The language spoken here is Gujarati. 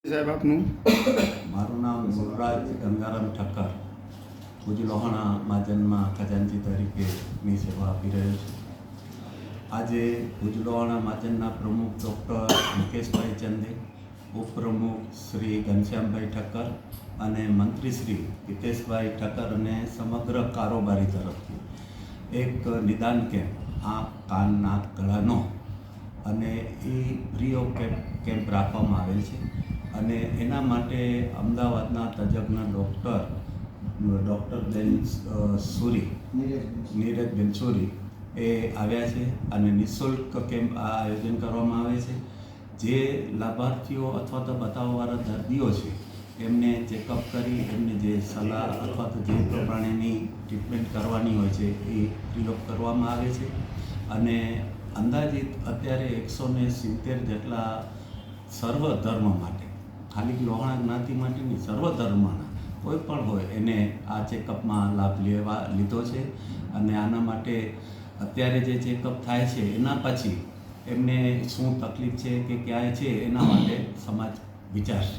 સાહેબ આપનું? મારું નામ ગુરુરાજ ગંગારામ ઠક્કર, ભુજ લોહાણા મહાજનમાં ખજાનચી તરીકેની સેવા આપી રહ્યો છું. આજે ભુજ લોહાણા મહાજનના પ્રમુખ ડૉક્ટર મુકેશભાઈ ચંદે, ઉપપ્રમુખ શ્રી ઘનશ્યામભાઈ ઠક્કર અને મંત્રી શ્રી હિતેશભાઈ ઠક્કર અને સમગ્ર કારોબારી તરફથી એક નિદાન કેમ્પ, આંખ કાન નાક ગળાનો અને એ ફ્રી ઓફ કેમ્પ રાખવામાં આવેલ છે. અને એના માટે અમદાવાદના તજજ્ઞ ડૉક્ટર નીરજબેન સુરી એ આવ્યા છે અને નિઃશુલ્ક કેમ્પ આ આયોજન કરવામાં આવે છે. જે લાભાર્થીઓ અથવા તો બતાવવાવાળા દર્દીઓ છે એમને ચેકઅપ કરી એમને જે સલાહ અથવા તો જે પ્રમાણેની ટ્રીટમેન્ટ કરવાની હોય છે એ ફ્રી ઓફ કરવામાં આવે છે. અને અંદાજિત અત્યારે 170 જેટલા સર્વ ધર્મ માટે, ખાલી લોહાણા જ્ઞાતિ માટે નહીં, સર્વ ધર્મના કોઈ પણ હોય એને આ ચેકઅપમાં લાભ લીધો છે. અને આના માટે અત્યારે જે ચેકઅપ થાય છે એના પછી એમને શું તકલીફ છે કે ક્યાંય છે એના માટે સમાજ વિચારશે.